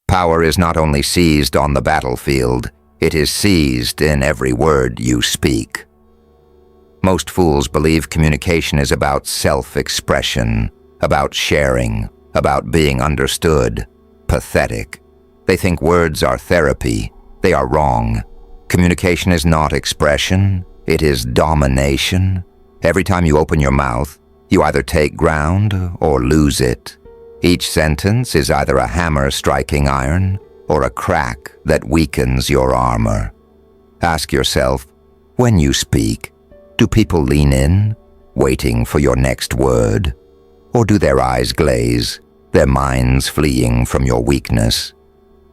Power is not only seized on the battlefield, it is seized in every word you speak. Most fools believe communication is about self-expression, about sharing, about being understood. Pathetic. They think words are therapy. They are wrong. Communication is not expression, it is domination. Every time you open your mouth, you either take ground or lose it. Each sentence is either a hammer striking iron or a crack that weakens your armor. Ask yourself, when you speak, do people lean in, waiting for your next word? Or do their eyes glaze, their minds fleeing from your weakness?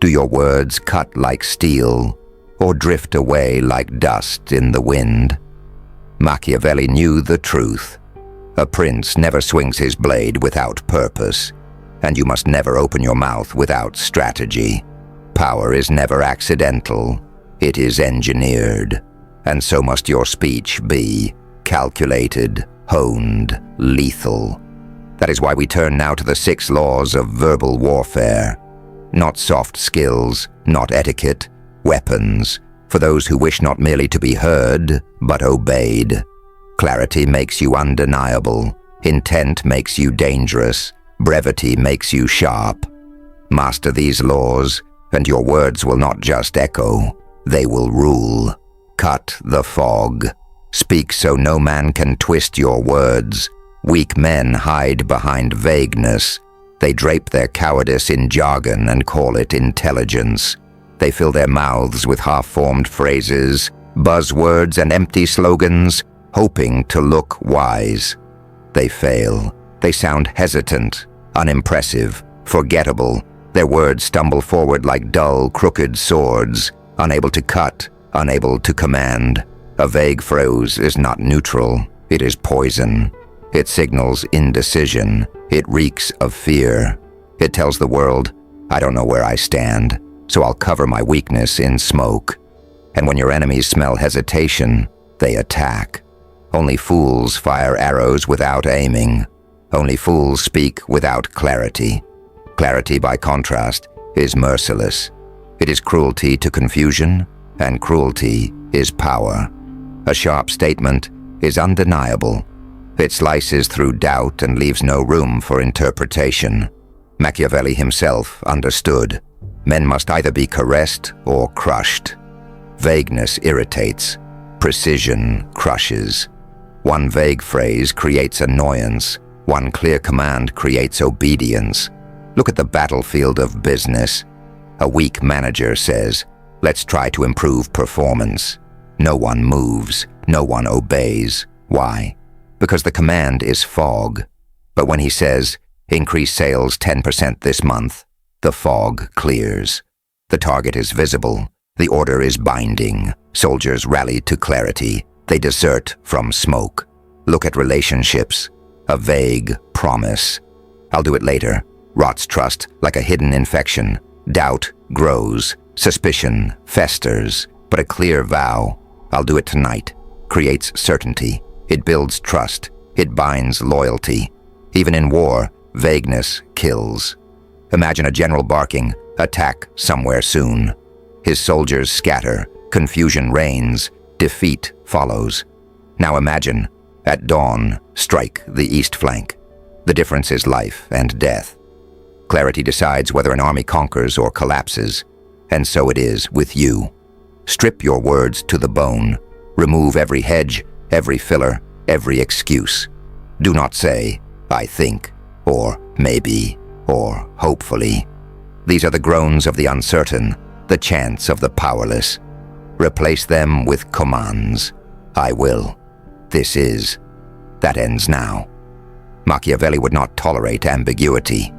Do your words cut like steel, or drift away like dust in the wind? Machiavelli knew the truth. A prince never swings his blade without purpose, and you must never open your mouth without strategy. Power is never accidental, it is engineered, and so must your speech be, calculated, honed, lethal. That is why we turn now to the 6 laws of verbal warfare. Not soft skills, not etiquette, weapons, for those who wish not merely to be heard, but obeyed. Clarity makes you undeniable, intent makes you dangerous, brevity makes you sharp. Master these laws, and your words will not just echo, they will rule. Cut the fog. Speak so no man can twist your words. Weak men hide behind vagueness. They drape their cowardice in jargon and call it intelligence. They fill their mouths with half-formed phrases, buzzwords and empty slogans, hoping to look wise. They fail. They sound hesitant, unimpressive, forgettable. Their words stumble forward like dull, crooked swords, unable to cut, unable to command. A vague phrase is not neutral, it is poison. It signals indecision. It reeks of fear. It tells the world, I don't know where I stand, so I'll cover my weakness in smoke. And when your enemies smell hesitation, they attack. Only fools fire arrows without aiming. Only fools speak without clarity. Clarity, by contrast, is merciless. It is cruelty to confusion, and cruelty is power. A sharp statement is undeniable. It slices through doubt and leaves no room for interpretation. Machiavelli himself understood. Men must either be caressed or crushed. Vagueness irritates. Precision crushes. One vague phrase creates annoyance. One clear command creates obedience. Look at the battlefield of business. A weak manager says, let's try to improve performance. No one moves. No one obeys. Why? Because the command is fog. But when he says, increase sales 10% this month, the fog clears. The target is visible. The order is binding. Soldiers rally to clarity. They desert from smoke. Look at relationships. A vague promise. I'll do it later. Rots trust like a hidden infection. Doubt grows. Suspicion festers. But a clear vow, I'll do it tonight, creates certainty. It builds trust. It binds loyalty. Even in war, vagueness kills. Imagine a general barking, attack somewhere soon. His soldiers scatter, confusion reigns, defeat follows. Now imagine, at dawn, strike the east flank. The difference is life and death. Clarity decides whether an army conquers or collapses, and so it is with you. Strip your words to the bone. Remove every hedge, every filler, every excuse. Do not say, I think, or maybe, or hopefully. These are the groans of the uncertain, the chants of the powerless. Replace them with commands. I will. This is. That ends now. Machiavelli would not tolerate ambiguity.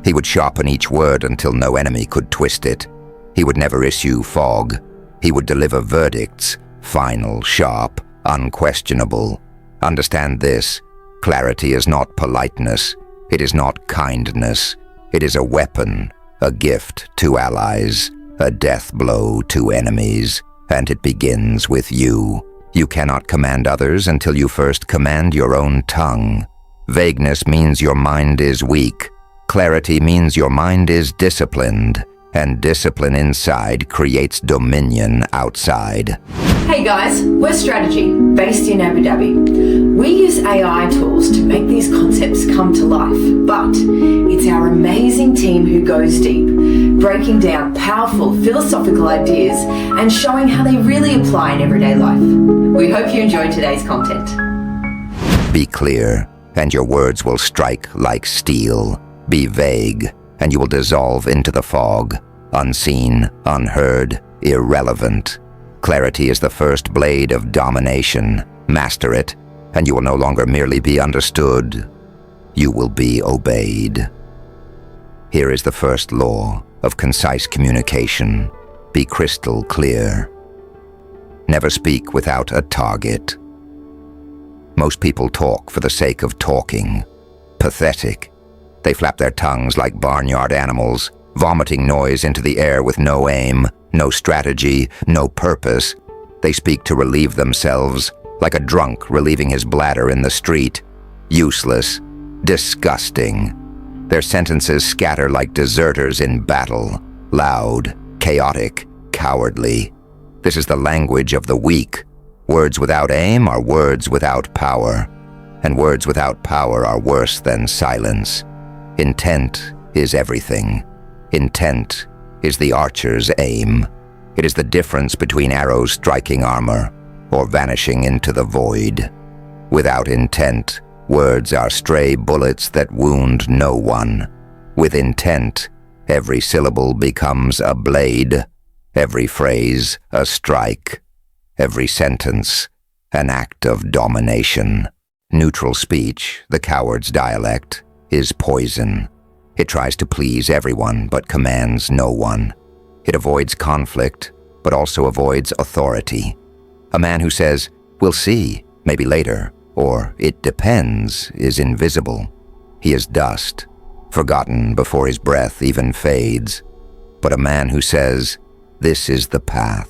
He would sharpen each word until no enemy could twist it. He would never issue fog. He would deliver verdicts, final, sharp, unquestionable. Understand this. Clarity is not politeness. It is not kindness. It is a weapon, a gift to allies, a death blow to enemies, and it begins with you. You cannot command others until you first command your own tongue. Vagueness means your mind is weak. Clarity means your mind is disciplined. and discipline inside creates dominion outside. Hey guys, we're Strategy, based in Abu Dhabi. We use AI tools to make these concepts come to life, but it's our amazing team who goes deep, breaking down powerful philosophical ideas and showing how they really apply in everyday life. We hope you enjoyed today's content. Be clear, and your words will strike like steel. Be vague, and you will dissolve into the fog, unseen, unheard, irrelevant. Clarity is the first blade of domination. Master it, and you will no longer merely be understood. You will be obeyed. Here is the first law of concise communication. Be crystal clear. Never speak without a target. Most people talk for the sake of talking. Pathetic. They flap their tongues like barnyard animals, vomiting noise into the air with no aim, no strategy, no purpose. They speak to relieve themselves, like a drunk relieving his bladder in the street. Useless. Disgusting. Their sentences scatter like deserters in battle. Loud, chaotic, cowardly. This is the language of the weak. Words without aim are words without power, and words without power are worse than silence. Intent is everything. Intent is the archer's aim. It is the difference between arrows striking armor or vanishing into the void. Without intent, words are stray bullets that wound no one. With intent, every syllable becomes a blade, every phrase a strike, every sentence an act of domination. Neutral speech, the coward's dialect, is poison. It tries to please everyone but commands no one. It avoids conflict, but also avoids authority. A man who says, "We'll see, maybe later," or "It depends," is invisible. He is dust, forgotten before his breath even fades. But a man who says, "This is the path,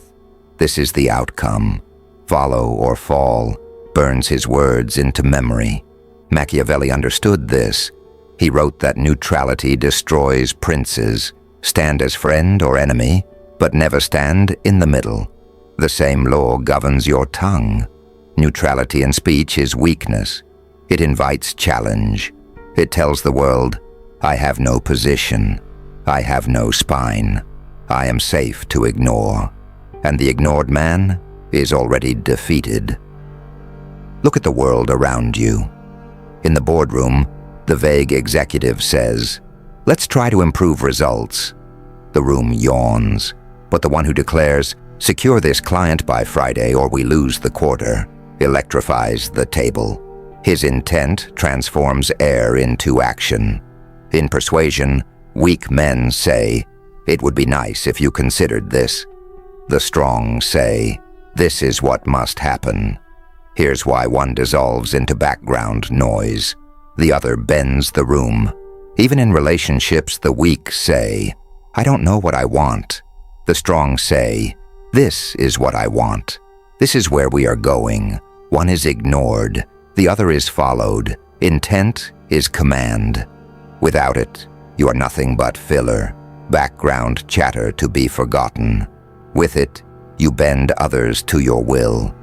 this is the outcome, follow or fall," burns his words into memory. Machiavelli understood this. He wrote that neutrality destroys princes. Stand as friend or enemy, but never stand in the middle. The same law governs your tongue. Neutrality in speech is weakness. It invites challenge. It tells the world, "I have no position. I have no spine. I am safe to ignore." And the ignored man is already defeated. Look at the world around you. In the boardroom, the vague executive says, "Let's try to improve results." The room yawns, but the one who declares, "Secure this client by Friday or we lose the quarter," electrifies the table. His intent transforms air into action. In persuasion, weak men say, "It would be nice if you considered this." The strong say, "This is what must happen." Here's why one dissolves into background noise. The other bends the room. Even in relationships, the weak say, "I don't know what I want." The strong say, "This is what I want. This is where we are going." One is ignored. The other is followed. Intent is command. Without it, you are nothing but filler, background chatter to be forgotten. With it, you bend others to your will.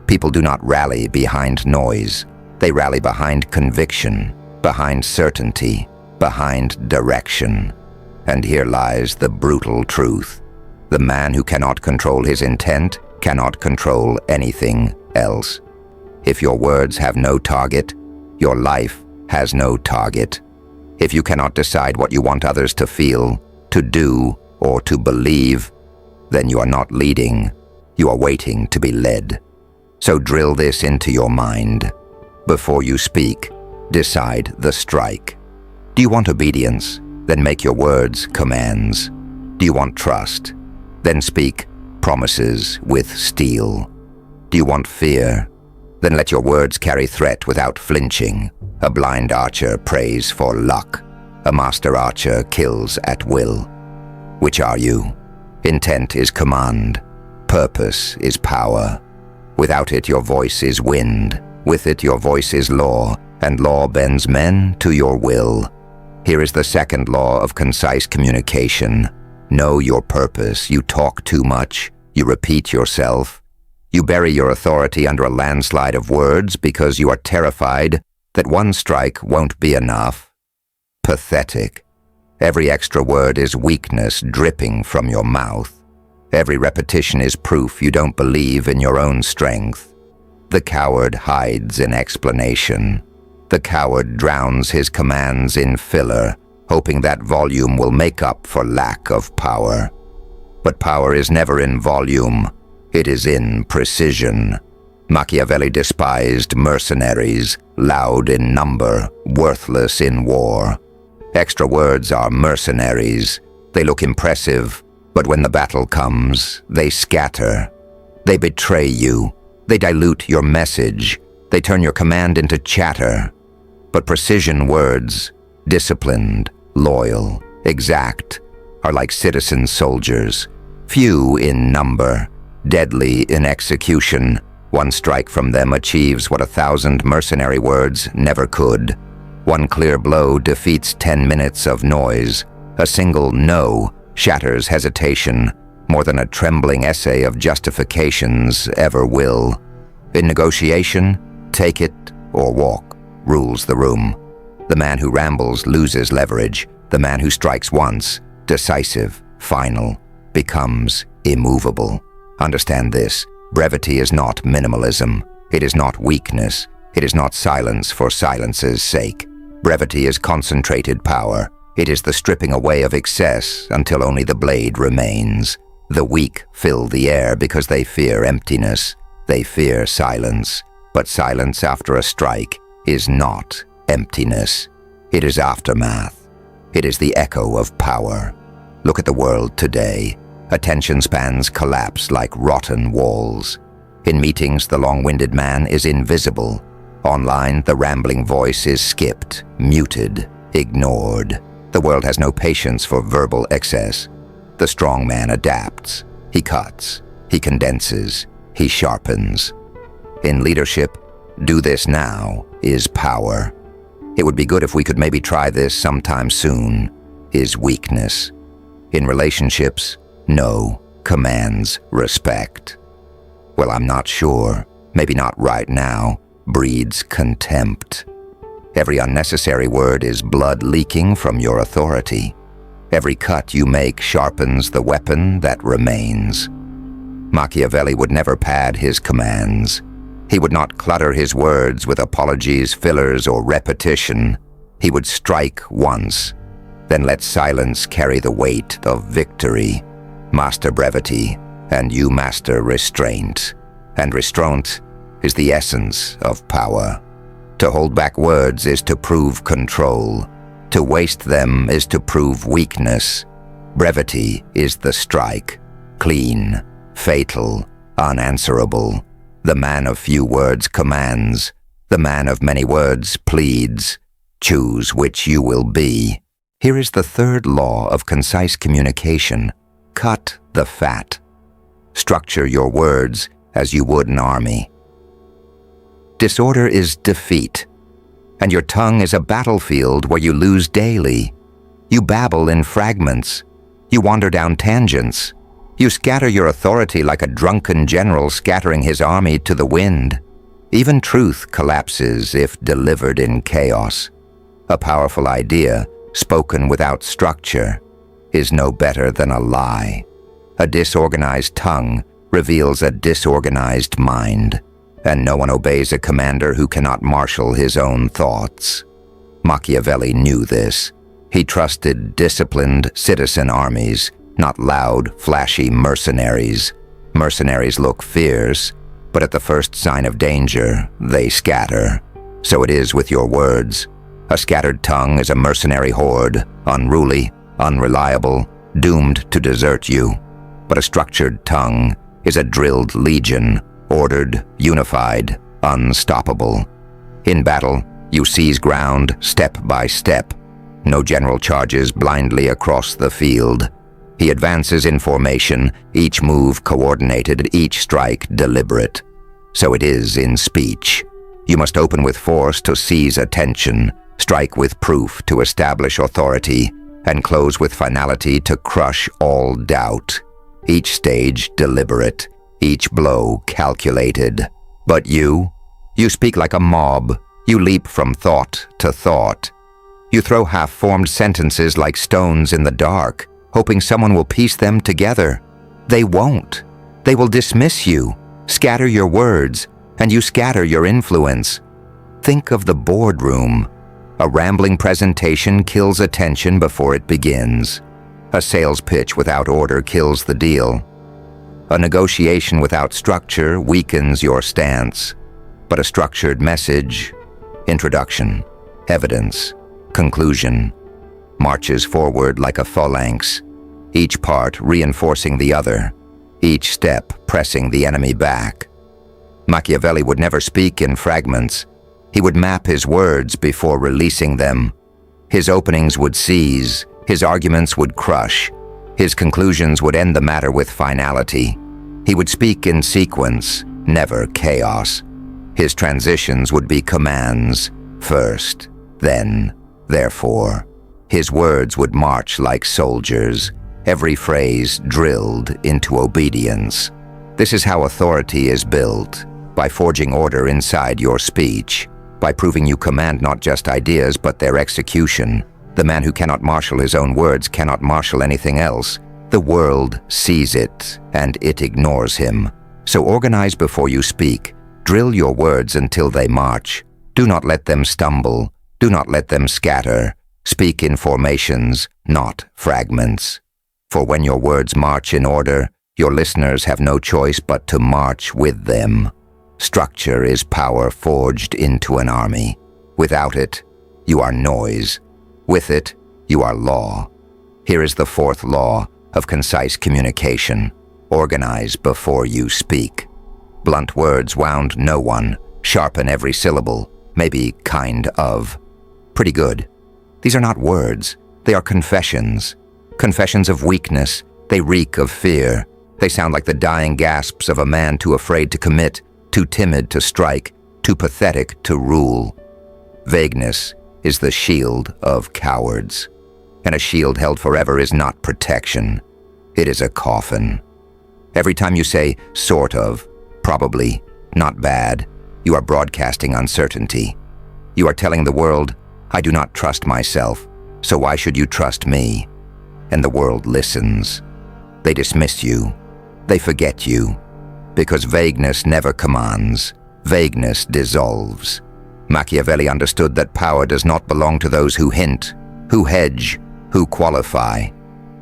People do not rally behind noise. They rally behind conviction, behind certainty, behind direction. And here lies the brutal truth. The man who cannot control his intent cannot control anything else. If your words have no target, your life has no target. If you cannot decide what you want others to feel, to do, or to believe, then you are not leading. You are waiting to be led. So drill this into your mind. Before you speak, decide the strike. Do you want obedience? Then make your words commands. Do you want trust? Then speak promises with steel. Do you want fear? Then let your words carry threat without flinching. A blind archer prays for luck. A master archer kills at will. Which are you? Intent is command. Purpose is power. Without it, your voice is wind. With it, your voice is law, and law bends men to your will. Here is the second law of concise communication. Know your purpose. You talk too much. You repeat yourself. You bury your authority under a landslide of words because you are terrified that one strike won't be enough. Pathetic. Every extra word is weakness dripping from your mouth. Every repetition is proof you don't believe in your own strength. The coward hides in explanation. The coward drowns his commands in filler, hoping that volume will make up for lack of power. But power is never in volume. It is in precision. Machiavelli despised mercenaries, loud in number, worthless in war. Extra words are mercenaries. They look impressive, but when the battle comes, they scatter. They betray you. They dilute your message. They turn your command into chatter. But precision words, disciplined, loyal, exact, are like citizen soldiers, few in number, deadly in execution. One strike from them achieves what 1,000 mercenary words never could. One clear blow defeats 10 minutes of noise. A single no shatters hesitation more than a trembling essay of justifications ever will. In negotiation, take it or walk rules the room. The man who rambles loses leverage. The man who strikes once, decisive, final, becomes immovable. Understand this. Brevity is not minimalism. It is not weakness. It is not silence for silence's sake. Brevity is concentrated power. It is the stripping away of excess until only the blade remains. The weak fill the air because they fear emptiness. They fear silence. But silence after a strike is not emptiness. It is aftermath. It is the echo of power. Look at the world today. Attention spans collapse like rotten walls. In meetings, the long-winded man is invisible. Online, the rambling voice is skipped, muted, ignored. The world has no patience for verbal excess. The strong man adapts. He cuts. He condenses. He sharpens. In leadership, do this now is power. It would be good if we could maybe try this sometime soon, is weakness. In relationships, no commands respect. Well, I'm not sure, maybe not right now, breeds contempt. Every unnecessary word is blood leaking from your authority. Every cut you make sharpens the weapon that remains. Machiavelli would never pad his commands. He would not clutter his words with apologies, fillers, or repetition. He would strike once, then let silence carry the weight of victory. Master brevity, and you master restraint. And restraint is the essence of power. To hold back words is to prove control. To waste them is to prove weakness. Brevity is the strike, clean, fatal, unanswerable. The man of few words commands. The man of many words pleads. Choose which you will be. Here is the third law of concise communication. Cut the fat. Structure your words as you would an army. Disorder is defeat, and your tongue is a battlefield where you lose daily. You babble in fragments. You wander down tangents. You scatter your authority like a drunken general scattering his army to the wind. Even truth collapses if delivered in chaos. A powerful idea, spoken without structure, is no better than a lie. A disorganized tongue reveals a disorganized mind, and no one obeys a commander who cannot marshal his own thoughts. Machiavelli knew this. He trusted disciplined citizen armies, not loud, flashy mercenaries. Mercenaries look fierce, but at the first sign of danger, they scatter. So it is with your words. A scattered tongue is a mercenary horde, unruly, unreliable, doomed to desert you. But a structured tongue is a drilled legion, ordered, unified, unstoppable. In battle, you seize ground step by step. No general charges blindly across the field. He advances in formation, each move coordinated, each strike deliberate. So it is in speech. You must open with force to seize attention, strike with proof to establish authority, and close with finality to crush all doubt. Each stage deliberate, each blow calculated. But you speak like a mob. You leap from thought to thought. You throw half-formed sentences like stones in the dark, hoping someone will piece them together. They won't. They will dismiss you, scatter your words, and you scatter your influence. Think of the boardroom. A rambling presentation kills attention before it begins. A sales pitch without order kills the deal. A negotiation without structure weakens your stance. But a structured message, introduction, evidence, conclusion, marches forward like a phalanx, each part reinforcing the other, each step pressing the enemy back. Machiavelli would never speak in fragments. He would map his words before releasing them. His openings would seize, his arguments would crush, his conclusions would end the matter with finality. He would speak in sequence, never chaos. His transitions would be commands, first, then, therefore. His words would march like soldiers, every phrase drilled into obedience. This is how authority is built, by forging order inside your speech, by proving you command not just ideas but their execution. The man who cannot marshal his own words cannot marshal anything else. The world sees it, and it ignores him. So organize before you speak. Drill your words until they march. Do not let them stumble. Do not let them scatter. Speak in formations, not fragments. For when your words march in order, your listeners have no choice but to march with them. Structure is power forged into an army. Without it, you are noise. With it, you are law. Here is the fourth law of concise communication. Organize before you speak. Blunt words wound no one. Sharpen every syllable. Maybe kind of. Pretty good. These are not words. They are confessions. Confessions of weakness. They reek of fear. They sound like the dying gasps of a man too afraid to commit, too timid to strike, too pathetic to rule. Vagueness is the shield of cowards. And a shield held forever is not protection. It is a coffin. Every time you say, sort of, probably, not bad, you are broadcasting uncertainty. You are telling the world, I do not trust myself, so why should you trust me? And the world listens. They dismiss you. They forget you. Because vagueness never commands. Vagueness dissolves. Machiavelli understood that power does not belong to those who hint, who hedge, who qualify.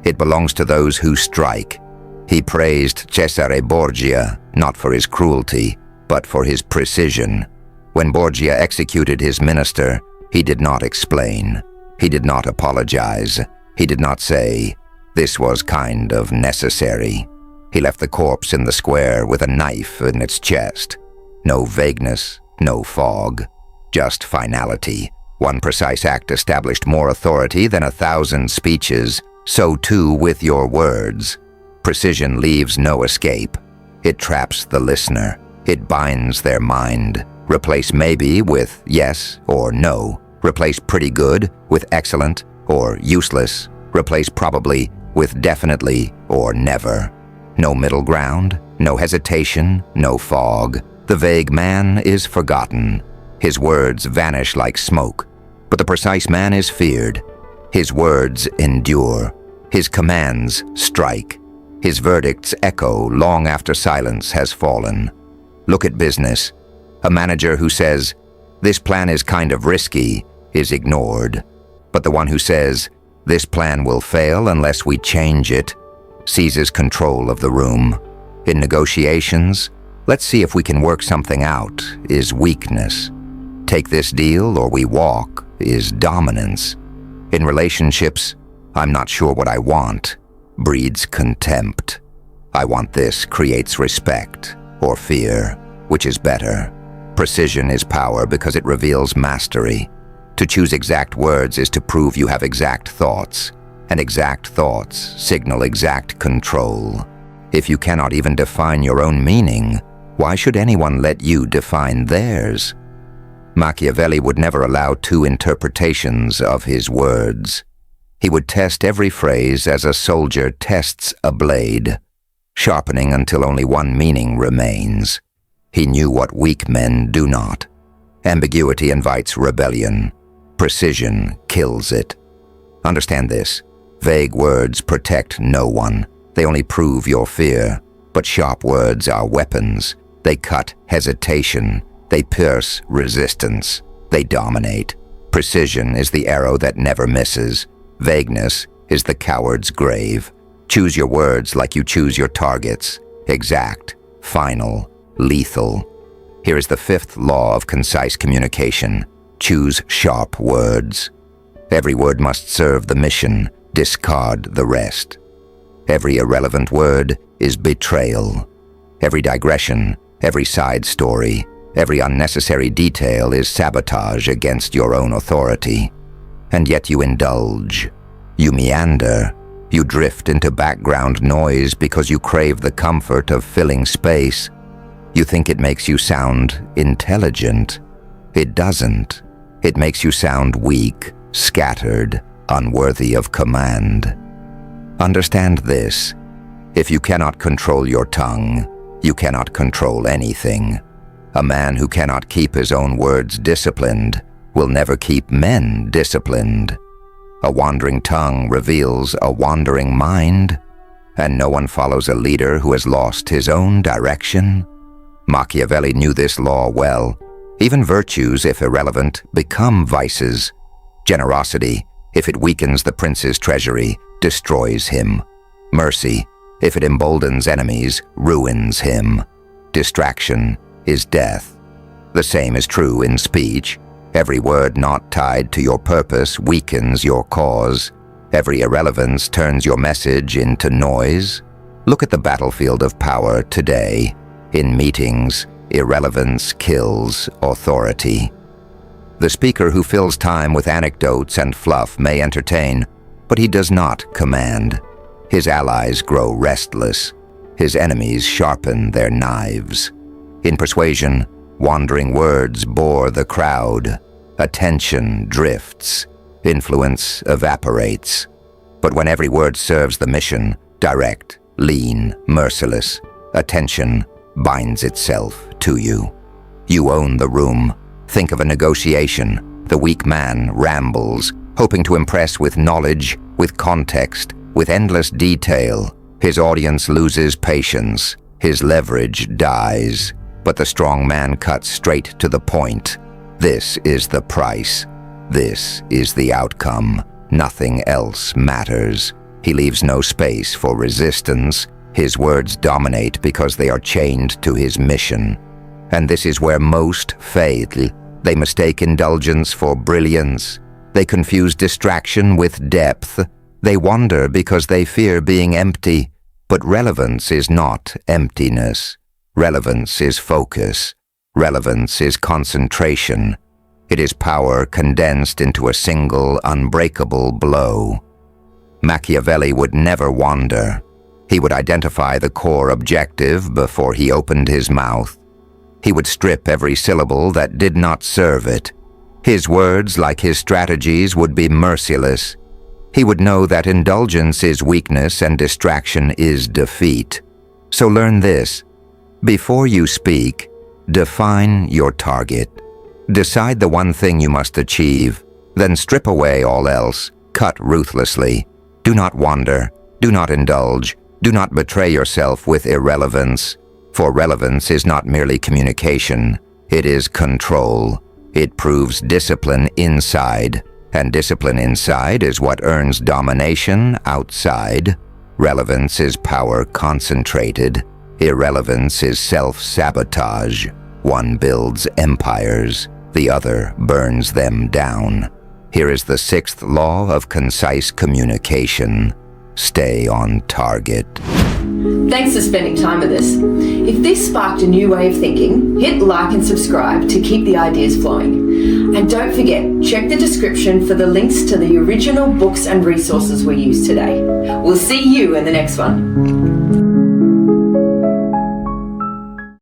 It belongs to those who strike. He praised Cesare Borgia not for his cruelty, but for his precision. When Borgia executed his minister, he did not explain. He did not apologize. He did not say, this was kind of necessary. He left the corpse in the square with a knife in its chest. No vagueness, no fog, just finality. One precise act established more authority than 1,000 speeches. So too with your words. Precision leaves no escape. It traps the listener. It binds their mind. Replace maybe with yes or no. Replace pretty good with excellent or useless. Replace probably with definitely or never. No middle ground, no hesitation, no fog. The vague man is forgotten. His words vanish like smoke. But the precise man is feared. His words endure. His commands strike. His verdicts echo long after silence has fallen. Look at business. A manager who says, this plan is kind of risky, is ignored. But the one who says, this plan will fail unless we change it, seizes control of the room. In negotiations, let's see if we can work something out, is weakness. Take this deal or we walk, is dominance. In relationships, I'm not sure what I want, breeds contempt. I want this creates respect or fear, which is better. Precision is power because it reveals mastery. To choose exact words is to prove you have exact thoughts, and exact thoughts signal exact control. If you cannot even define your own meaning, why should anyone let you define theirs? Machiavelli would never allow two interpretations of his words. He would test every phrase as a soldier tests a blade, sharpening until only one meaning remains. He knew what weak men do not. Ambiguity invites rebellion. Precision kills it. Understand this. Vague words protect no one. They only prove your fear. But sharp words are weapons. They cut hesitation. They pierce resistance. They dominate. Precision is the arrow that never misses. Vagueness is the coward's grave. Choose your words like you choose your targets. Exact, final, lethal. Here is the fifth law of concise communication. Choose sharp words. Every word must serve the mission. Discard the rest. Every irrelevant word is betrayal. Every digression, every side story, every unnecessary detail is sabotage against your own authority. And yet you indulge. You meander. You drift into background noise because you crave the comfort of filling space. You think it makes you sound intelligent. It doesn't. It makes you sound weak, scattered, unworthy of command. Understand this. If you cannot control your tongue, you cannot control anything. A man who cannot keep his own words disciplined will never keep men disciplined. A wandering tongue reveals a wandering mind, and no one follows a leader who has lost his own direction. Machiavelli knew this law well. Even virtues, if irrelevant, become vices. Generosity, if it weakens the prince's treasury, destroys him. Mercy, if it emboldens enemies, ruins him. Distraction is death. The same is true in speech. Every word not tied to your purpose weakens your cause. Every irrelevance turns your message into noise. Look at the battlefield of power today. In meetings, irrelevance kills authority. The speaker who fills time with anecdotes and fluff may entertain, but he does not command. His allies grow restless. His enemies sharpen their knives. In persuasion, wandering words bore the crowd. Attention drifts. Influence evaporates. But when every word serves the mission, direct, lean, merciless, attention binds itself to you. You own the room. Think of a negotiation. The weak man rambles, hoping to impress with knowledge, with context, with endless detail. His audience loses patience. His leverage dies. But the strong man cuts straight to the point. This is the price. This is the outcome. Nothing else matters. He leaves no space for resistance. His words dominate because they are chained to his mission. And this is where most fail. They mistake indulgence for brilliance. They confuse distraction with depth. They wander because they fear being empty. But relevance is not emptiness. Relevance is focus. Relevance is concentration. It is power condensed into a single, unbreakable blow. Machiavelli would never wander. He would identify the core objective before he opened his mouth. He would strip every syllable that did not serve it. His words, like his strategies, would be merciless. He would know that indulgence is weakness and distraction is defeat. So learn this. Before you speak, define your target. Decide the one thing you must achieve. Then strip away all else. Cut ruthlessly. Do not wander. Do not indulge. Do not betray yourself with irrelevance. For relevance is not merely communication. It is control. It proves discipline inside. And discipline inside is what earns domination outside. Relevance is power concentrated. Irrelevance is self-sabotage. One builds empires, the other burns them down. Here is the sixth law of concise communication. Stay on target. Thanks for spending time with us. If this sparked a new way of thinking, hit like and subscribe to keep the ideas flowing. And don't forget, check the description for the links to the original books and resources we used today. We'll see you in the next one.